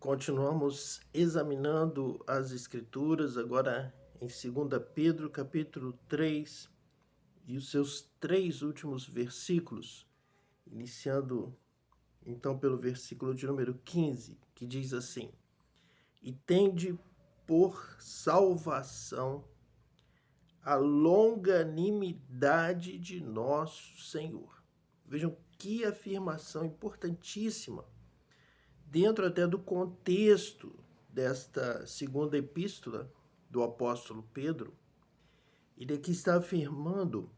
Continuamos examinando as Escrituras, agora em 2 Pedro, capítulo 3, e os seus 3 últimos versículos, iniciando então pelo versículo de número 15, que diz assim: E tende por salvação a longanimidade de nosso Senhor. Vejam que afirmação importantíssima, dentro até do contexto desta segunda epístola do apóstolo Pedro. Ele aqui está afirmando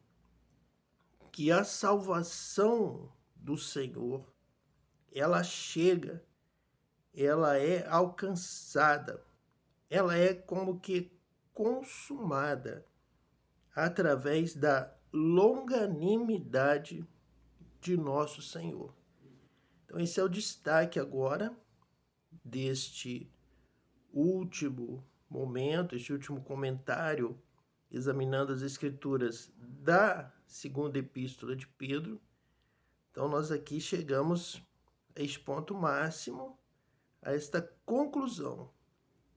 que a salvação do Senhor, ela chega, ela é alcançada, ela é como que consumada através da longanimidade de nosso Senhor. Então esse é o destaque agora deste último momento, este último comentário, examinando as Escrituras da segunda epístola de Pedro. Então nós aqui chegamos a este ponto máximo, a esta conclusão,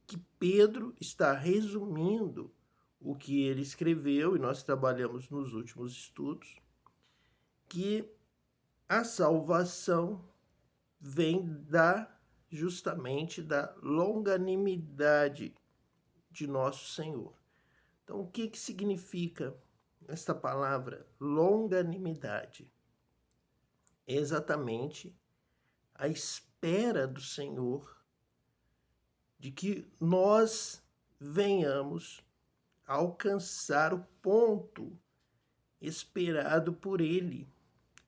que Pedro está resumindo o que ele escreveu, e nós trabalhamos nos últimos estudos, que a salvação vem justamente da longanimidade de nosso Senhor. Então, o que significa esta palavra longanimidade? É exatamente a espera do Senhor de que nós venhamos a alcançar o ponto esperado por Ele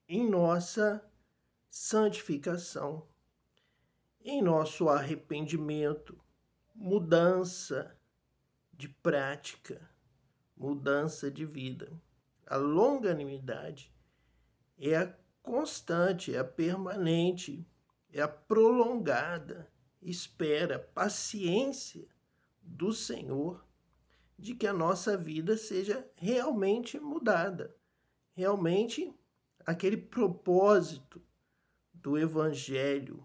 em nossa santificação, em nosso arrependimento, mudança de prática, mudança de vida. A longanimidade é a constante, é a permanente, é a prolongada espera, paciência do Senhor de que a nossa vida seja realmente mudada, realmente aquele propósito do Evangelho,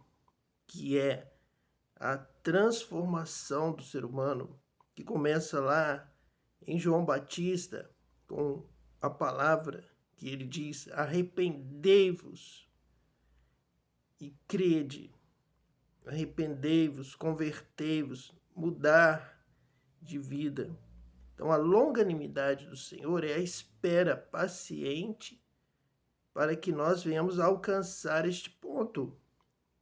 que é a transformação do ser humano, que começa lá em João Batista, com a palavra que ele diz: arrependei-vos e crede, arrependei-vos, convertei-vos, mudar de vida. Então, a longanimidade do Senhor é a espera paciente para que nós venhamos a alcançar este ponto,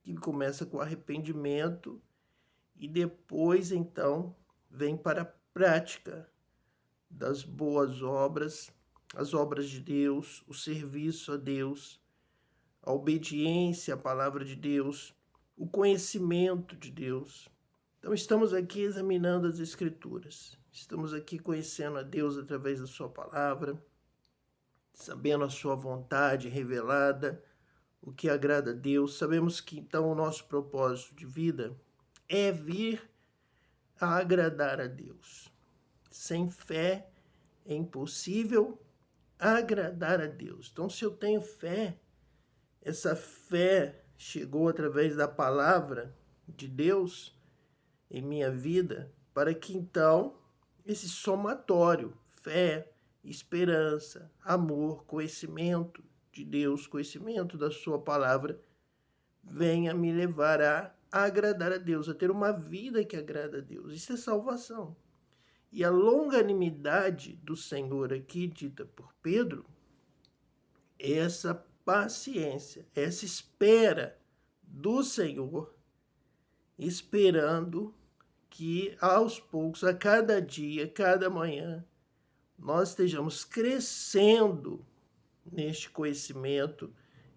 que começa com arrependimento e depois, então, vem para a prática das boas obras, as obras de Deus, o serviço a Deus, a obediência à palavra de Deus, o conhecimento de Deus. Então, estamos aqui examinando as Escrituras, estamos aqui conhecendo a Deus através da sua palavra, sabendo a sua vontade revelada, o que agrada a Deus. Sabemos que, então, o nosso propósito de vida é vir a agradar a Deus. Sem fé é impossível agradar a Deus. Então, se eu tenho fé, essa fé chegou através da palavra de Deus em minha vida, para que então esse somatório, fé, esperança, amor, conhecimento de Deus, conhecimento da sua palavra, venha me levar a agradar a Deus, a ter uma vida que agrada a Deus. Isso é salvação. E a longanimidade do Senhor aqui, dita por Pedro, é essa paciência, essa espera do Senhor, esperando que aos poucos, a cada dia, cada manhã, nós estejamos crescendo neste conhecimento,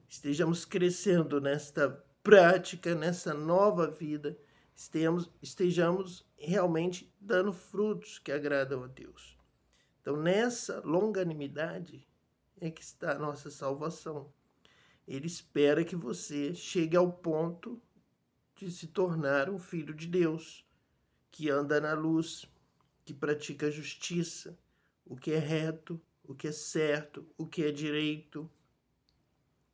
estejamos crescendo nesta prática, nessa nova vida, estejamos realmente dando frutos que agradam a Deus. Então, nessa longanimidade é que está a nossa salvação. Ele espera que você chegue ao ponto de se tornar um filho de Deus, que anda na luz, que pratica a justiça, o que é reto, o que é certo, o que é direito.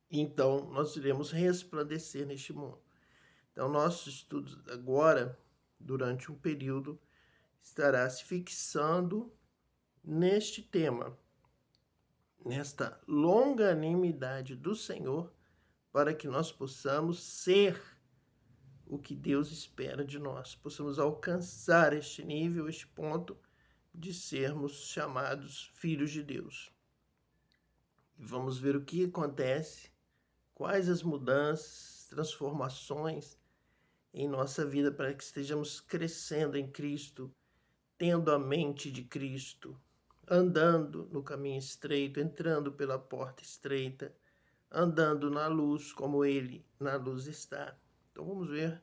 Então, nós iremos resplandecer neste mundo. Então, nosso estudo agora, durante um período, estará se fixando neste tema, nesta longanimidade do Senhor, para que nós possamos ser o que Deus espera de nós, possamos alcançar este nível, este ponto de sermos chamados filhos de Deus. E vamos ver o que acontece, quais as mudanças, transformações em nossa vida para que estejamos crescendo em Cristo, tendo a mente de Cristo, andando no caminho estreito, entrando pela porta estreita, andando na luz como Ele na luz está. Então vamos ver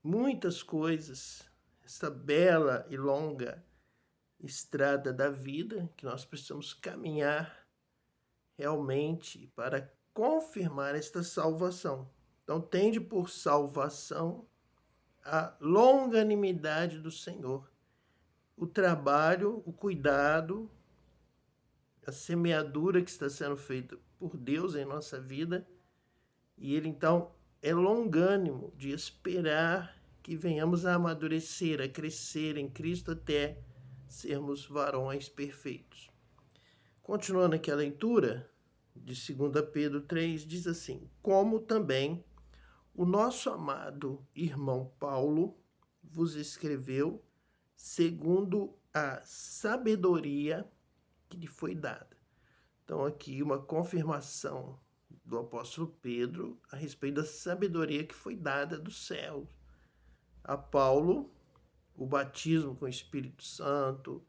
muitas coisas, essa bela e longa estrada da vida que nós precisamos caminhar realmente para confirmar esta salvação. Então, tende por salvação a longanimidade do Senhor, o trabalho, o cuidado, a semeadura que está sendo feita por Deus em nossa vida, e Ele então é longânimo de esperar que venhamos a amadurecer, a crescer em Cristo até sermos varões perfeitos. Continuando aqui a leitura de 2 Pedro 3, diz assim: como também o nosso amado irmão Paulo vos escreveu segundo a sabedoria que lhe foi dada. Então, aqui uma confirmação do apóstolo Pedro a respeito da sabedoria que foi dada do céu a Paulo, o batismo com o Espírito Santo,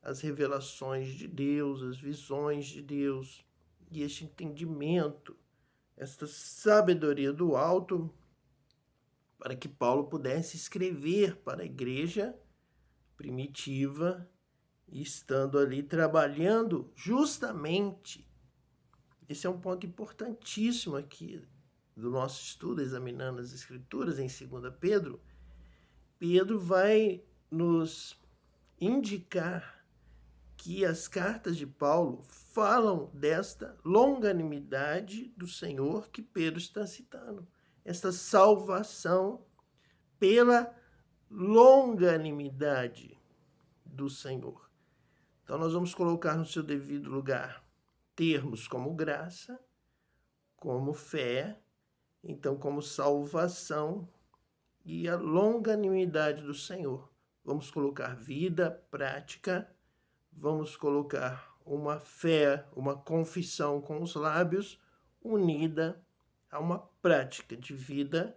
as revelações de Deus, as visões de Deus, e este entendimento, esta sabedoria do alto, para que Paulo pudesse escrever para a igreja primitiva, estando ali trabalhando justamente. Esse é um ponto importantíssimo aqui do nosso estudo, examinando as Escrituras em 2 Pedro. Pedro vai nos indicar que as cartas de Paulo falam desta longanimidade do Senhor que Pedro está citando. Esta salvação pela longanimidade do Senhor. Então, nós vamos colocar no seu devido lugar termos como graça, como fé, então como salvação e a longanimidade do Senhor. Vamos colocar vida, prática, vamos colocar uma fé, uma confissão com os lábios, unida a uma prática de vida,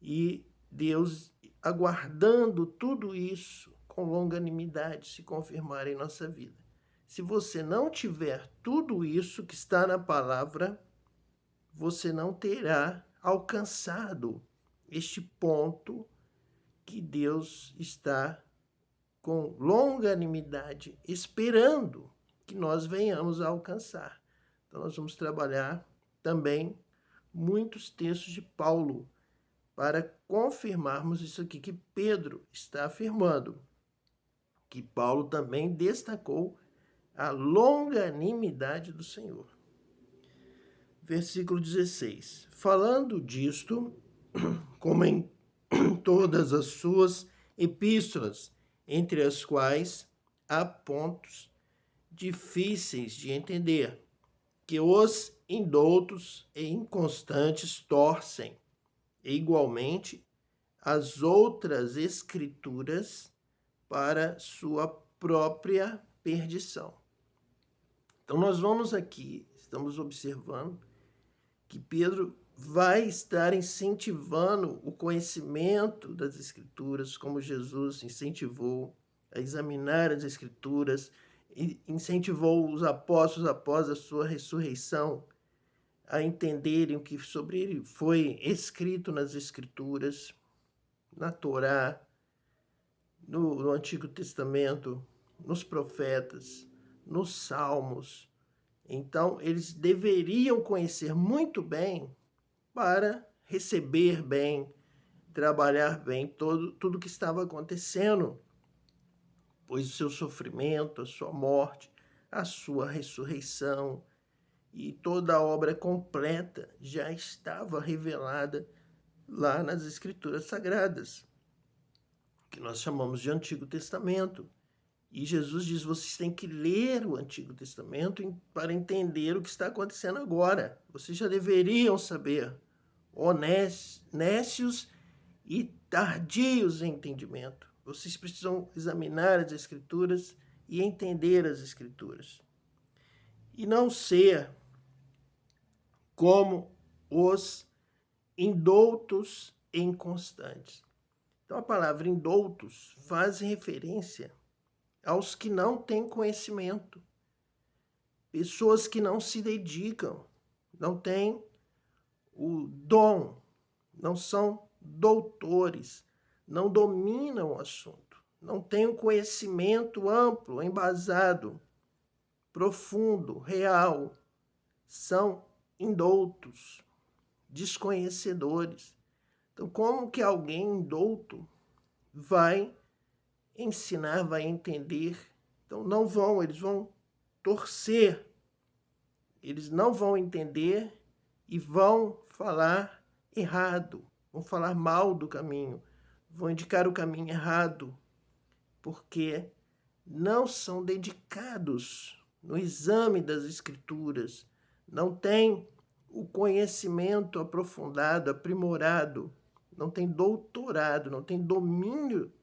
e Deus aguardando tudo isso com longanimidade se confirmar em nossa vida. Se você não tiver tudo isso que está na palavra, você não terá alcançado este ponto que Deus está com longanimidade esperando que nós venhamos a alcançar. Então, nós vamos trabalhar também muitos textos de Paulo para confirmarmos isso aqui que Pedro está afirmando, que Paulo também destacou a longanimidade do Senhor. Versículo 16. Falando disto, como em todas as suas epístolas, entre as quais há pontos difíceis de entender, que os indoutos e inconstantes torcem, e igualmente as outras escrituras para sua própria perdição. Então, nós vamos aqui, estamos observando que Pedro vai estar incentivando o conhecimento das Escrituras, como Jesus incentivou a examinar as Escrituras, e incentivou os apóstolos após a sua ressurreição a entenderem o que sobre ele foi escrito nas Escrituras, na Torá, no Antigo Testamento, nos profetas, nos Salmos. Então, eles deveriam conhecer muito bem para receber bem, trabalhar bem tudo que estava acontecendo, pois o seu sofrimento, a sua morte, a sua ressurreição e toda a obra completa já estava revelada lá nas Escrituras Sagradas, que nós chamamos de Antigo Testamento. E Jesus diz, vocês têm que ler o Antigo Testamento para entender o que está acontecendo agora. Vocês já deveriam saber, ó nécios e tardios em entendimento. Vocês precisam examinar as Escrituras e entender as Escrituras. E não ser como os indoutos e inconstantes. Então, a palavra indoutos faz referência aos que não têm conhecimento, pessoas que não se dedicam, não têm o dom, não são doutores, não dominam o assunto, não têm um conhecimento amplo, embasado, profundo, real, são indoutos, desconhecedores. Então, como que alguém indouto vai ensinar, vai entender? Então, não vão, eles vão torcer, eles não vão entender e vão falar errado, vão falar mal do caminho, vão indicar o caminho errado, porque não são dedicados no exame das Escrituras, não têm o conhecimento aprofundado, aprimorado, não tem doutorado, não tem domínio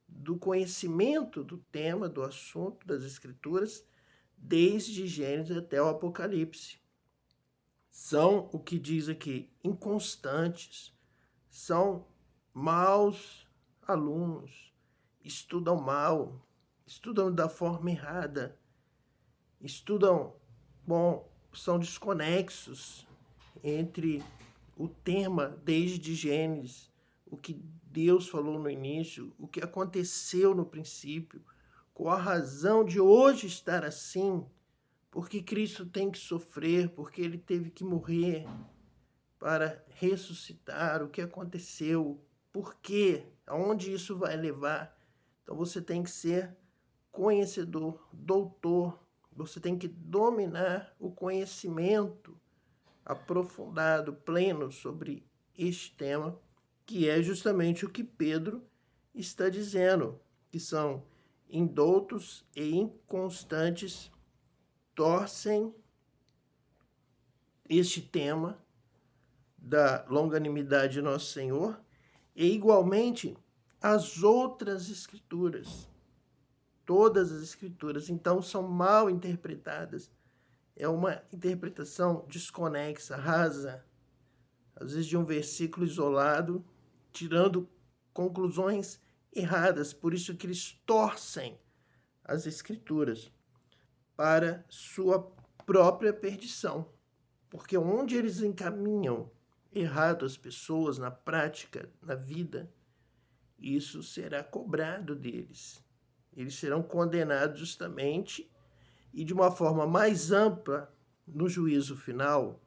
do conhecimento do tema, do assunto das Escrituras, desde Gênesis até o Apocalipse. São, o que diz aqui, inconstantes, são maus alunos, estudam mal, estudam da forma errada, são desconexos entre o tema desde Gênesis, o que Deus falou no início, o que aconteceu no princípio, qual a razão de hoje estar assim, porque Cristo tem que sofrer, porque ele teve que morrer para ressuscitar, o que aconteceu, por quê, aonde isso vai levar. Então você tem que ser conhecedor, doutor, você tem que dominar o conhecimento aprofundado, pleno sobre este tema, que é justamente o que Pedro está dizendo, que são indoutos e inconstantes, torcem este tema da longanimidade de Nosso Senhor e, igualmente, as outras Escrituras. Todas as Escrituras, então, são mal interpretadas. É uma interpretação desconexa, rasa, às vezes de um versículo isolado, tirando conclusões erradas. Por isso que eles torcem as Escrituras para sua própria perdição. Porque onde eles encaminham errado as pessoas na prática, na vida, isso será cobrado deles. Eles serão condenados justamente e de uma forma mais ampla no juízo final.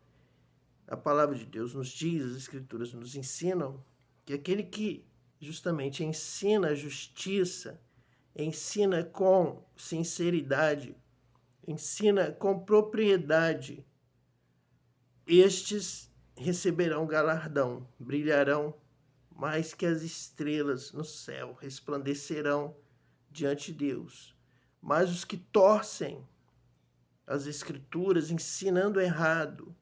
A palavra de Deus nos diz, as Escrituras nos ensinam, que aquele que justamente ensina a justiça, ensina com sinceridade, ensina com propriedade, estes receberão galardão, brilharão mais que as estrelas no céu, resplandecerão diante de Deus. Mas os que torcem as Escrituras, ensinando errado,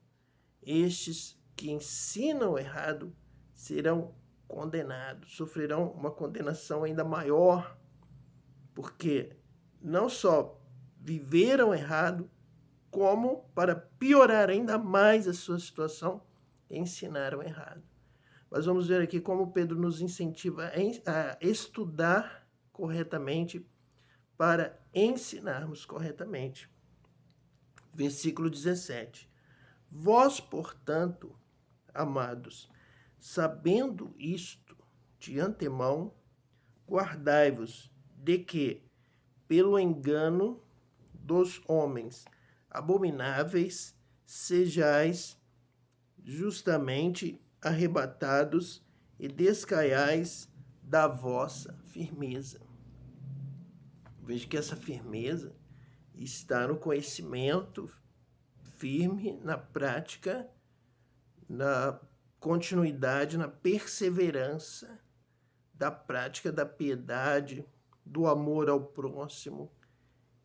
estes que ensinam errado serão condenados, sofrerão uma condenação ainda maior, porque não só viveram errado, como, para piorar ainda mais a sua situação, ensinaram errado. Mas vamos ver aqui como Pedro nos incentiva a estudar corretamente para ensinarmos corretamente. Versículo 17. Vós, portanto, amados, sabendo isto de antemão, guardai-vos de que, pelo engano dos homens abomináveis, sejais justamente arrebatados e descaiais da vossa firmeza. Veja que essa firmeza está no conhecimento firme, na prática, na continuidade na perseverança da prática da piedade, do amor ao próximo.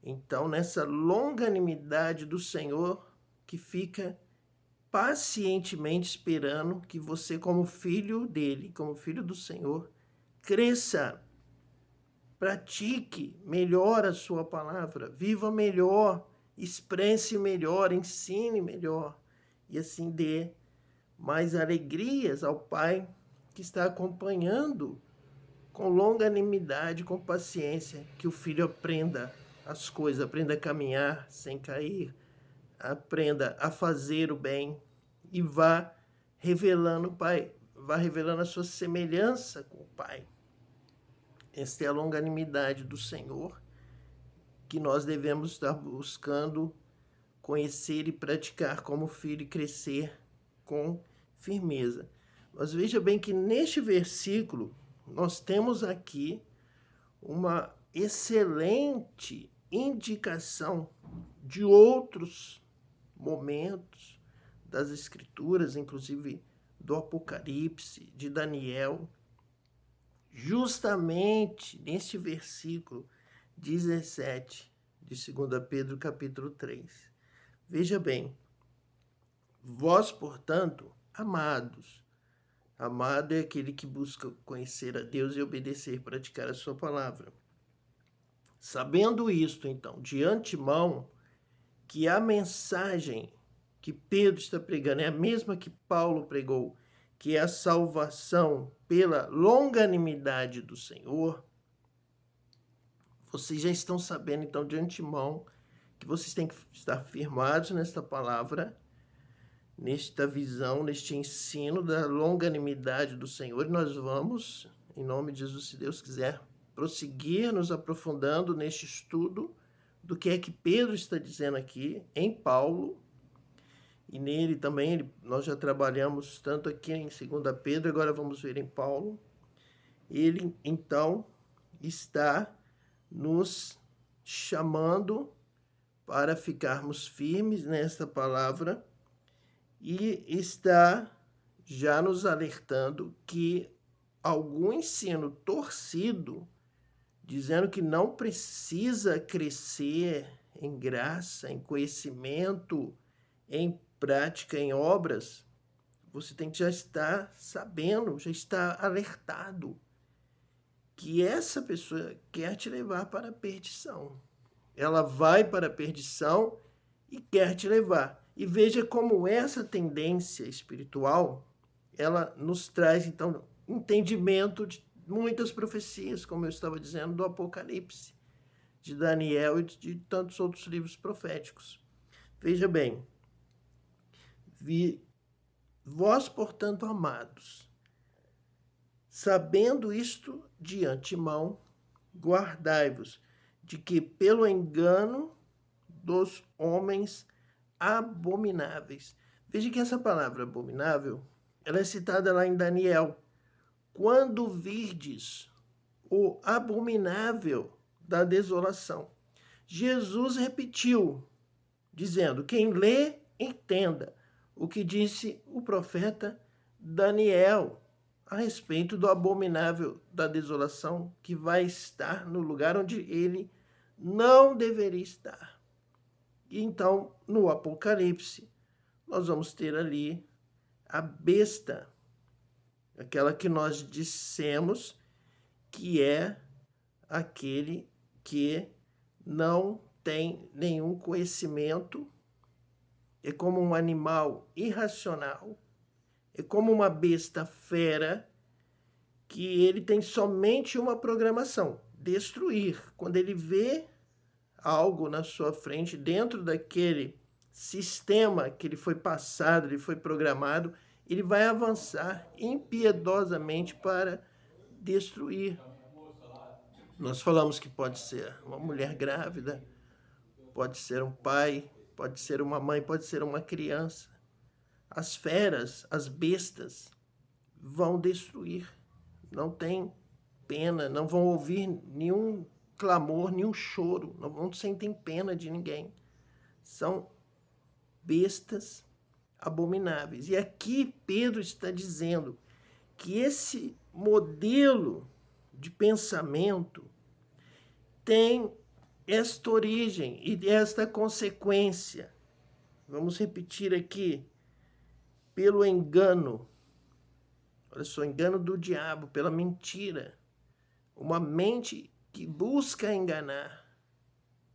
Então, nessa longanimidade do Senhor, que fica pacientemente esperando que você, como filho dele, como filho do Senhor, cresça, pratique melhor a sua palavra, viva melhor, expresse melhor, ensine melhor, e assim dê mais alegrias ao Pai que está acompanhando com longanimidade, com paciência, que o filho aprenda as coisas, aprenda a caminhar sem cair, aprenda a fazer o bem e vá revelando o Pai, vá revelando a sua semelhança com o Pai. Esta é a longanimidade do Senhor que nós devemos estar buscando conhecer e praticar como filho e crescer com firmeza. Mas veja bem que neste versículo nós temos aqui uma excelente indicação de outros momentos das Escrituras, inclusive do Apocalipse, de Daniel, justamente neste versículo 17 de 2 Pedro, capítulo 3. Veja bem, vós, portanto, amados, amado é aquele que busca conhecer a Deus e obedecer, praticar a sua palavra. Sabendo isto, então, de antemão, que a mensagem que Pedro está pregando é a mesma que Paulo pregou, que é a salvação pela longanimidade do Senhor, vocês já estão sabendo, então, de antemão, que vocês têm que estar firmados nesta palavra, nesta visão, neste ensino da longanimidade do Senhor. E nós vamos, em nome de Jesus, se Deus quiser, prosseguir nos aprofundando neste estudo do que é que Pedro está dizendo aqui em Paulo. E nele também, nós já trabalhamos tanto aqui em 2 Pedro, agora vamos ver em Paulo. Ele, então, está nos chamando para ficarmos firmes nesta palavra e está já nos alertando que algum ensino torcido, dizendo que não precisa crescer em graça, em conhecimento, em prática, em obras, você tem que já estar sabendo, já estar alertado que essa pessoa quer te levar para a perdição. Ela vai para a perdição e quer te levar. E veja como essa tendência espiritual, ela nos traz, então, entendimento de muitas profecias, como eu estava dizendo, do Apocalipse, de Daniel e de tantos outros livros proféticos. Veja bem, vós, portanto, amados, sabendo isto de antemão, guardai-vos de que pelo engano dos homens abomináveis. Veja que essa palavra abominável, ela é citada lá em Daniel. Quando virdes o abominável da desolação. Jesus repetiu, dizendo, quem lê, entenda o que disse o profeta Daniel a respeito do abominável da desolação que vai estar no lugar onde ele não deveria estar. E então, no Apocalipse, nós vamos ter ali a besta, aquela que nós dissemos que é aquele que não tem nenhum conhecimento, é como um animal irracional, é como uma besta fera, que ele tem somente uma programação, destruir. Quando ele vê algo na sua frente, dentro daquele sistema que ele foi passado, ele foi programado, ele vai avançar impiedosamente para destruir. Nós falamos que pode ser uma mulher grávida, pode ser um pai, pode ser uma mãe, pode ser uma criança. As feras, as bestas, vão destruir. Não tem pena, não vão ouvir nenhum clamor, nenhum choro, não sentem pena de ninguém. São bestas abomináveis. E aqui Pedro está dizendo que esse modelo de pensamento tem esta origem e esta consequência. Vamos repetir aqui. Pelo engano. Olha só, engano do diabo, pela mentira. Uma mente que busca enganar.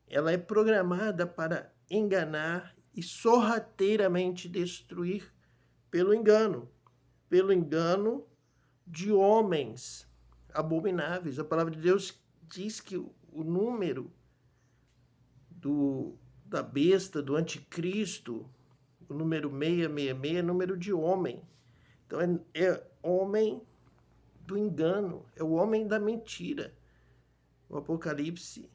Ela é programada para enganar e sorrateiramente destruir pelo engano. Pelo engano de homens abomináveis. A palavra de Deus diz que o número da besta, do anticristo, o número 666 é número de homem. Então é homem do engano, é o homem da mentira. O Apocalipse,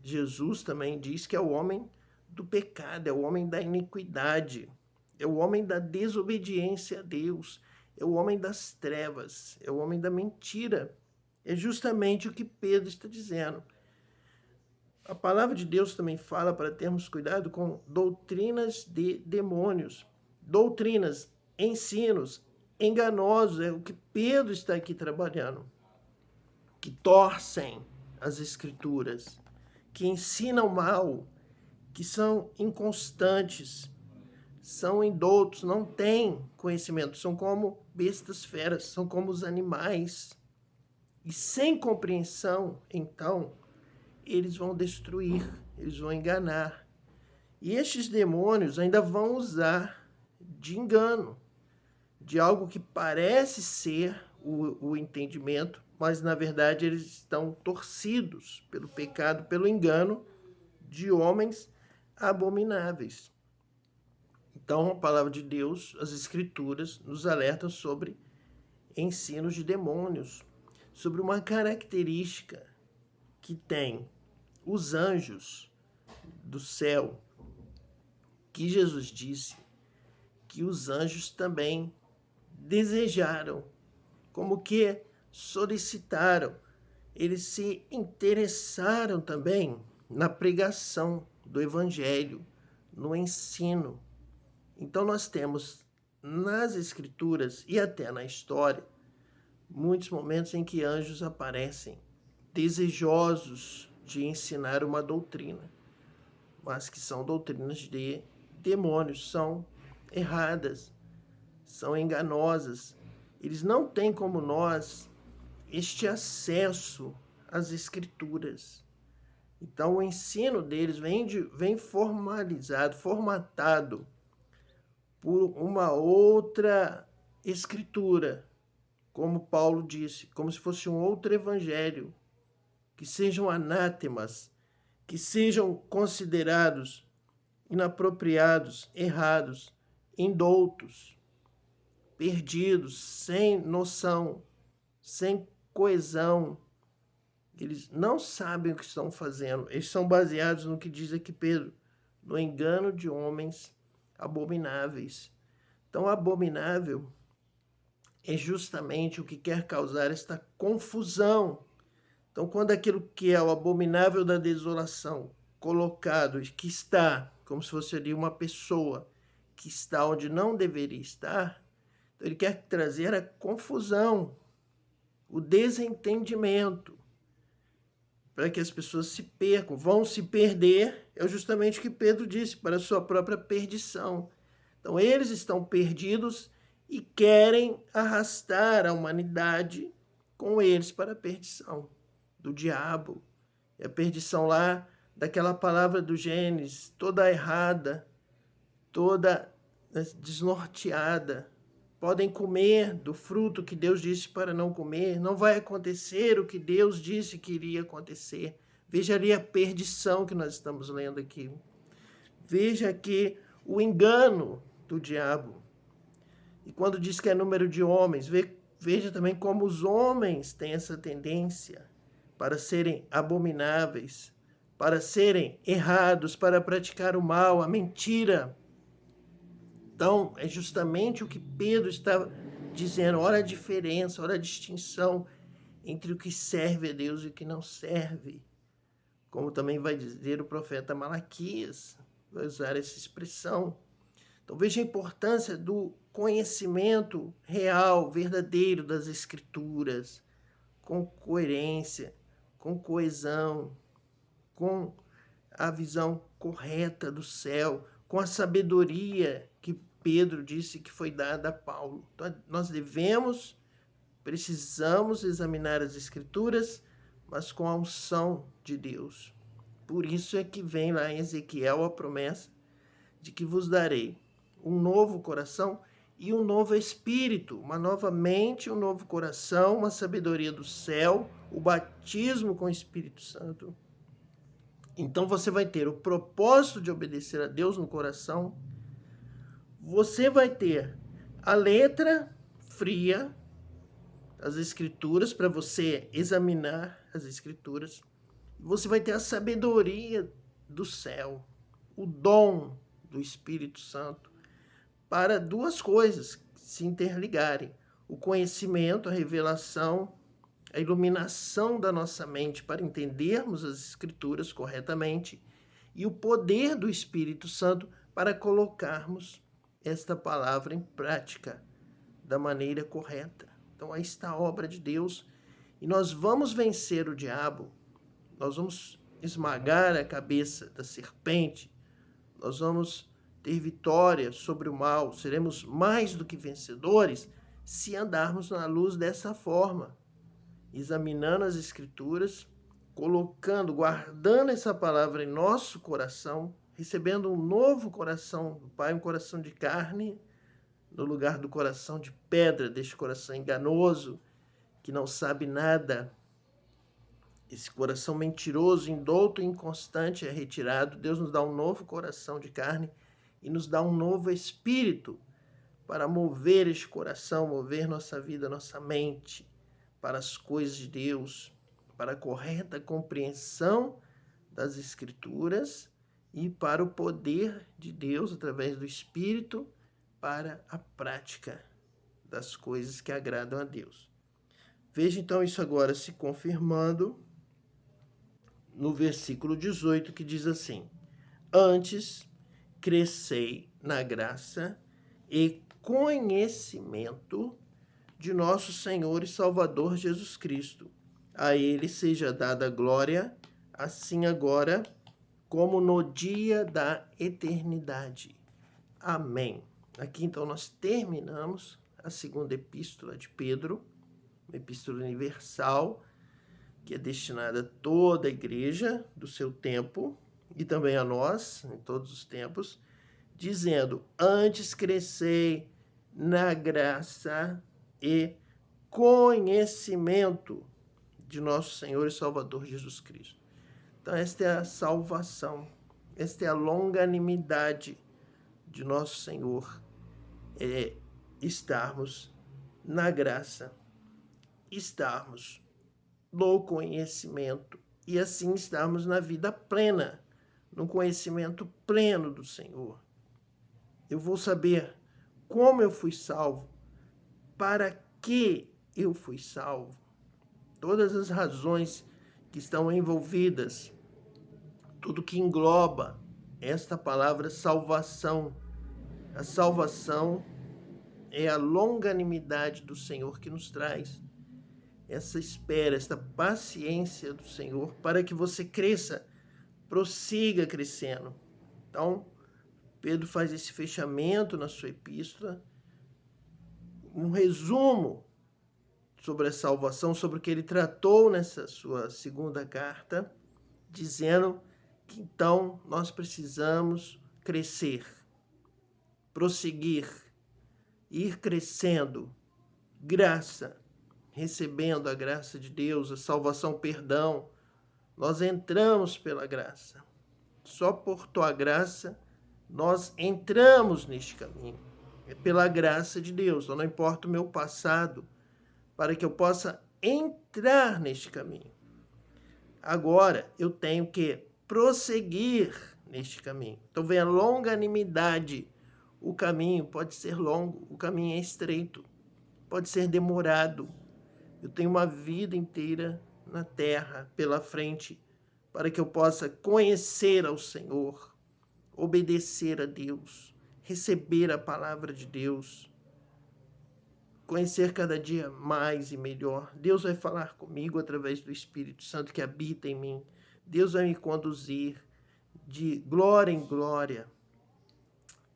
Jesus também diz que é o homem do pecado, é o homem da iniquidade, é o homem da desobediência a Deus, é o homem das trevas, é o homem da mentira. É justamente o que Pedro está dizendo. A palavra de Deus também fala para termos cuidado com doutrinas de demônios, doutrinas, ensinos enganosos, é o que Pedro está aqui trabalhando, que torcem as escrituras, que ensinam mal, que são inconstantes, são indoutos, não têm conhecimento, são como bestas feras, são como os animais. E sem compreensão, então, eles vão destruir, eles vão enganar. E estes demônios ainda vão usar de engano, de algo que parece ser o entendimento, mas na verdade eles estão torcidos pelo pecado, pelo engano de homens abomináveis. Então a palavra de Deus, as escrituras, nos alertam sobre ensinos de demônios, sobre uma característica que tem os anjos do céu, que Jesus disse que os anjos também desejaram, como que solicitaram, eles se interessaram também na pregação do evangelho, no ensino. Então nós temos nas escrituras e até na história muitos momentos em que anjos aparecem desejosos de ensinar uma doutrina, mas que são doutrinas de demônios, são erradas, são enganosas. Eles não têm como nós este acesso às escrituras. Então o ensino deles vem formalizado, formatado por uma outra escritura, como Paulo disse, como se fosse um outro evangelho, que sejam anátemas, que sejam considerados inapropriados, errados, indoutos, perdidos, sem noção, sem coesão. Eles não sabem o que estão fazendo. Eles são baseados no que diz aqui Pedro, no engano de homens abomináveis. Então, abominável é justamente o que quer causar esta confusão. Então, quando aquilo que é o abominável da desolação colocado, que está, como se fosse ali uma pessoa que está onde não deveria estar, então ele quer trazer a confusão, o desentendimento, para que as pessoas se percam, vão se perder, é justamente o que Pedro disse, para a sua própria perdição. Então, eles estão perdidos e querem arrastar a humanidade com eles para a perdição do diabo. É a perdição lá daquela palavra do Gênesis, toda errada, toda desnorteada. Podem comer do fruto que Deus disse para não comer. Não vai acontecer o que Deus disse que iria acontecer. Veja ali a perdição que nós estamos lendo aqui. Veja aqui o engano do diabo. E quando diz que é número de homens, veja também como os homens têm essa tendência para serem abomináveis, para serem errados, para praticar o mal, a mentira. Então, é justamente o que Pedro está dizendo. Olha a diferença, olha a distinção entre o que serve a Deus e o que não serve. Como também vai dizer o profeta Malaquias, vai usar essa expressão. Então veja a importância do conhecimento real, verdadeiro das Escrituras, com coerência, com coesão, com a visão correta do céu, com a sabedoria que Pedro disse que foi dada a Paulo. Então, nós precisamos examinar as Escrituras, mas com a unção de Deus. Por isso é que vem lá em Ezequiel a promessa de que vos darei um novo coração e um novo espírito, uma nova mente, um novo coração, uma sabedoria do céu, o batismo com o Espírito Santo. Então você vai ter o propósito de obedecer a Deus no coração, você vai ter a letra fria, as Escrituras, para você examinar as Escrituras, você vai ter a sabedoria do céu, o dom do Espírito Santo, para duas coisas se interligarem: o conhecimento, a revelação, a iluminação da nossa mente para entendermos as Escrituras corretamente, e o poder do Espírito Santo para colocarmos esta palavra em prática da maneira correta. Então, aí está a obra de Deus, e nós vamos vencer o diabo, nós vamos esmagar a cabeça da serpente, nós vamos ter vitória sobre o mal, seremos mais do que vencedores se andarmos na luz dessa forma, examinando as Escrituras, colocando, guardando essa palavra em nosso coração, recebendo um novo coração do Pai, um coração de carne, no lugar do coração de pedra, deste coração enganoso, que não sabe nada. Esse coração mentiroso, indouto e inconstante é retirado. Deus nos dá um novo coração de carne e nos dá um novo espírito para mover este coração, mover nossa vida, nossa mente para as coisas de Deus, para a correta compreensão das Escrituras e para o poder de Deus através do Espírito para a prática das coisas que agradam a Deus. Veja então isso agora se confirmando no versículo 18, que diz assim: antes crescei na graça e conhecimento de nosso Senhor e Salvador Jesus Cristo. A ele seja dada glória, assim agora como no dia da eternidade. Amém. Aqui então nós terminamos a segunda epístola de Pedro, uma epístola universal, que é destinada a toda a igreja do seu tempo e também a nós, em todos os tempos, dizendo: antes crescei na graça e conhecimento de nosso Senhor e Salvador Jesus Cristo. Então, esta é a salvação, esta é a longanimidade de nosso Senhor, é estarmos na graça, estarmos no conhecimento e assim estarmos na vida plena, no conhecimento pleno do Senhor. Eu vou saber como eu fui salvo, para que eu fui salvo, todas as razões que estão envolvidas, tudo que engloba esta palavra salvação. A salvação é a longanimidade do Senhor que nos traz essa espera, esta paciência do Senhor para que você cresça, prossiga crescendo. Então, Pedro faz esse fechamento na sua epístola, um resumo sobre a salvação, sobre o que ele tratou nessa sua segunda carta, dizendo que então nós precisamos crescer, prosseguir, ir crescendo, graça, recebendo a graça de Deus, a salvação, perdão. Nós entramos pela graça. Só por tua graça nós entramos neste caminho. É pela graça de Deus. Então, não importa o meu passado, para que eu possa entrar neste caminho. Agora, eu tenho que prosseguir neste caminho. Então, vem a longanimidade. O caminho pode ser longo, o caminho é estreito, pode ser demorado. Eu tenho uma vida inteira na terra pela frente para que eu possa conhecer ao Senhor, obedecer a Deus, receber a palavra de Deus, conhecer cada dia mais e melhor. Deus vai falar comigo através do Espírito Santo que habita em mim. Deus vai me conduzir de glória em glória,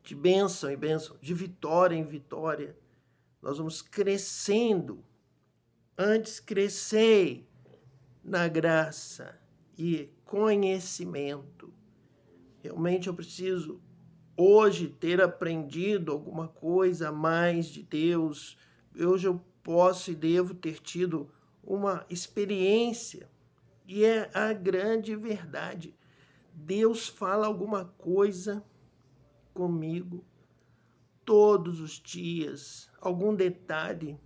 de bênção em bênção, de vitória em vitória. Nós vamos crescendo. Antes crescei na graça e conhecimento. Realmente eu preciso hoje ter aprendido alguma coisa a mais de Deus. Hoje eu posso e devo ter tido uma experiência. E é a grande verdade. Deus fala alguma coisa comigo todos os dias. Algum detalhe,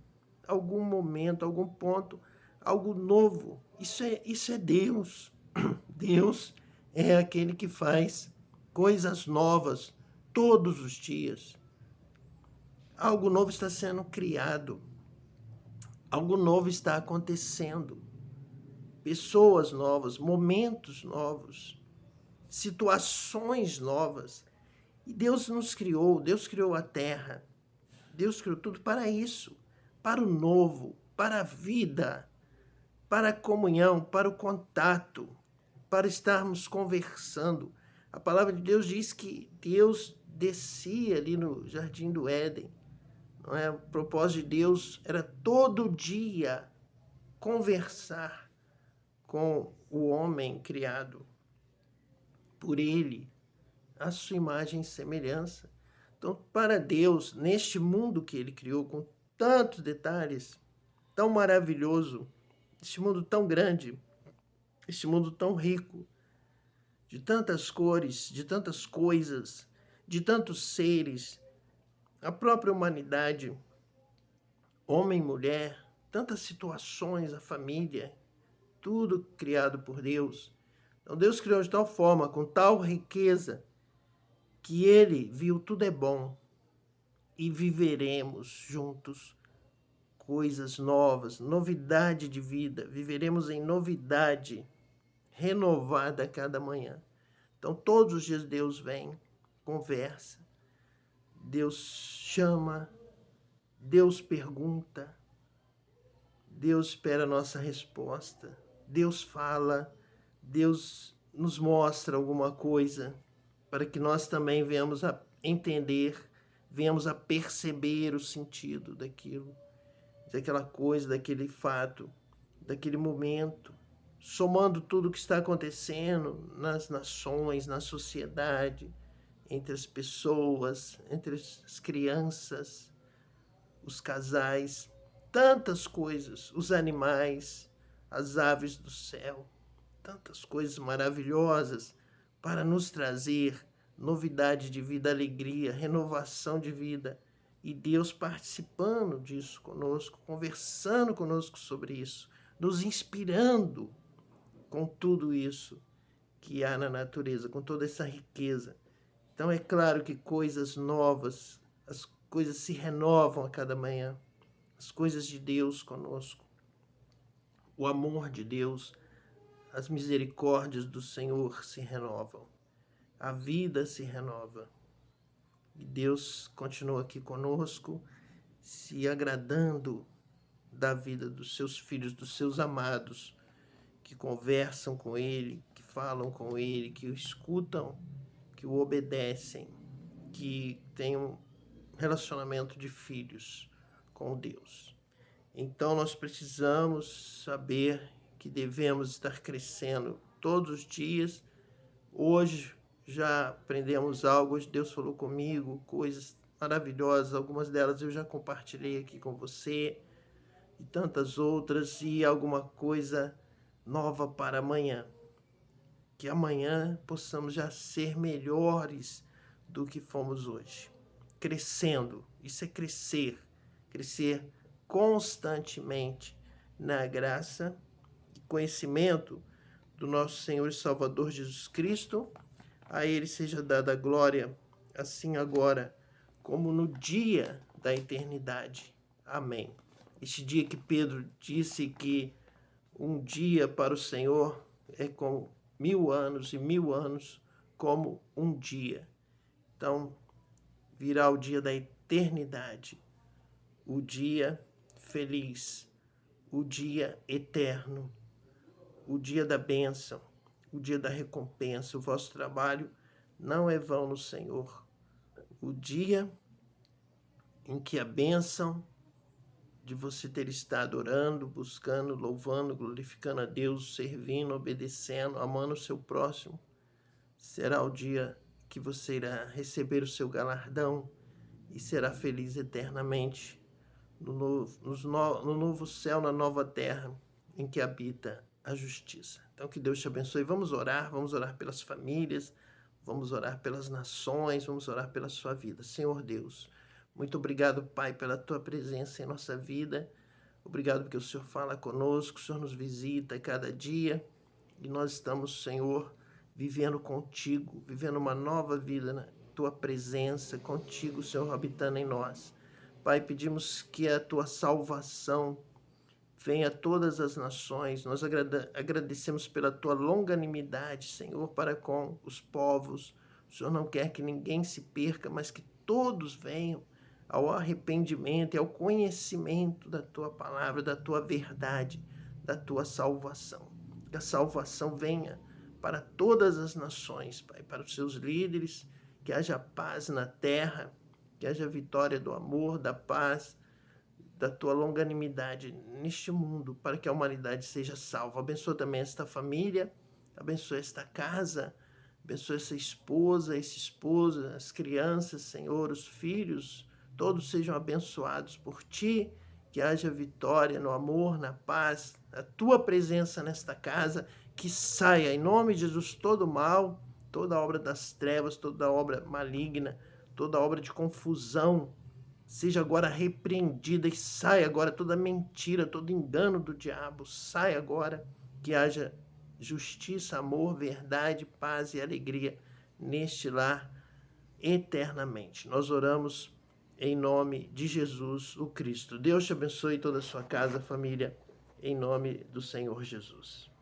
algum momento, algum ponto, algo novo. Isso é Deus. Deus é aquele que faz coisas novas todos os dias. Algo novo está sendo criado. Algo novo está acontecendo. Pessoas novas, momentos novos, situações novas. E Deus nos criou, Deus criou a terra. Deus criou tudo para isso, para o novo, para a vida, para a comunhão, para o contato, para estarmos conversando. A palavra de Deus diz que Deus descia ali no Jardim do Éden. Não é? O propósito de Deus era todo dia conversar com o homem criado por Ele, a sua imagem e semelhança. Então, para Deus, neste mundo que Ele criou, com tantos detalhes, tão maravilhoso, este mundo tão grande, este mundo tão rico, de tantas cores, de tantas coisas, de tantos seres, a própria humanidade, homem e mulher, tantas situações, a família, tudo criado por Deus. Então Deus criou de tal forma, com tal riqueza, que Ele viu tudo é bom e viveremos juntos coisas novas, novidade de vida, viveremos em novidade, renovada a cada manhã. Então todos os dias Deus vem, conversa, Deus chama, Deus pergunta, Deus espera a nossa resposta, Deus fala, Deus nos mostra alguma coisa para que nós também venhamos a entender, venhamos a perceber o sentido daquilo, daquela coisa, daquele fato, daquele momento, somando tudo o que está acontecendo nas nações, na sociedade, entre as pessoas, entre as crianças, os casais, tantas coisas, os animais, as aves do céu, tantas coisas maravilhosas para nos trazer novidade de vida, alegria, renovação de vida. E Deus participando disso conosco, conversando conosco sobre isso, nos inspirando com tudo isso que há na natureza, com toda essa riqueza. Então é claro que coisas novas, as coisas se renovam a cada manhã, as coisas de Deus conosco, o amor de Deus, as misericórdias do Senhor se renovam, a vida se renova. E Deus continua aqui conosco, se agradando da vida dos seus filhos, dos seus amados, que conversam com Ele, que falam com Ele, que o escutam, que o obedecem, que têm um relacionamento de filhos com Deus. Então nós precisamos saber que devemos estar crescendo todos os dias. Hoje já aprendemos algo, hoje Deus falou comigo, coisas maravilhosas, algumas delas eu já compartilhei aqui com você, e tantas outras, e alguma coisa nova para amanhã. Que amanhã possamos já ser melhores do que fomos hoje. Crescendo, isso é crescer, crescer constantemente na graça e conhecimento do nosso Senhor e Salvador Jesus Cristo. A Ele seja dada a glória, assim agora, como no dia da eternidade. Amém. Este dia que Pedro disse que um dia para o Senhor é como 1000 anos, e 1000 anos como um dia. Então, virá o dia da eternidade, o dia feliz, o dia eterno, o dia da bênção, o dia da recompensa. O vosso trabalho não é vão no Senhor. O dia em que a bênção de você ter estado orando, buscando, louvando, glorificando a Deus, servindo, obedecendo, amando o seu próximo, será o dia que você irá receber o seu galardão e será feliz eternamente no novo céu, na nova terra em que habita a justiça. Então, que Deus te abençoe. Vamos orar pelas famílias, vamos orar pelas nações, vamos orar pela sua vida. Senhor Deus, muito obrigado, Pai, pela tua presença em nossa vida. Obrigado porque o Senhor fala conosco, o Senhor nos visita cada dia e nós estamos, Senhor, vivendo contigo, vivendo uma nova vida na tua presença, contigo, Senhor, habitando em nós. Pai, pedimos que a tua salvação venha a todas as nações. Nós agradecemos pela tua longanimidade, Senhor, para com os povos. O Senhor não quer que ninguém se perca, mas que todos venham ao arrependimento e ao conhecimento da tua palavra, da tua verdade, da tua salvação. Que a salvação venha para todas as nações, Pai, para os seus líderes, que haja paz na terra, que haja vitória do amor, da paz, da tua longanimidade neste mundo, para que a humanidade seja salva. Abençoa também esta família, abençoa esta casa, abençoa essa esposa, esse esposo, as crianças, Senhor, os filhos, todos sejam abençoados por ti, que haja vitória no amor, na paz, a tua presença nesta casa, que saia em nome de Jesus todo mal, toda obra das trevas, toda obra maligna, toda obra de confusão, seja agora repreendida e saia agora toda mentira, todo engano do diabo, saia agora, que haja justiça, amor, verdade, paz e alegria neste lar eternamente. Nós oramos em nome de Jesus, o Cristo. Deus te abençoe toda a sua casa, família, em nome do Senhor Jesus.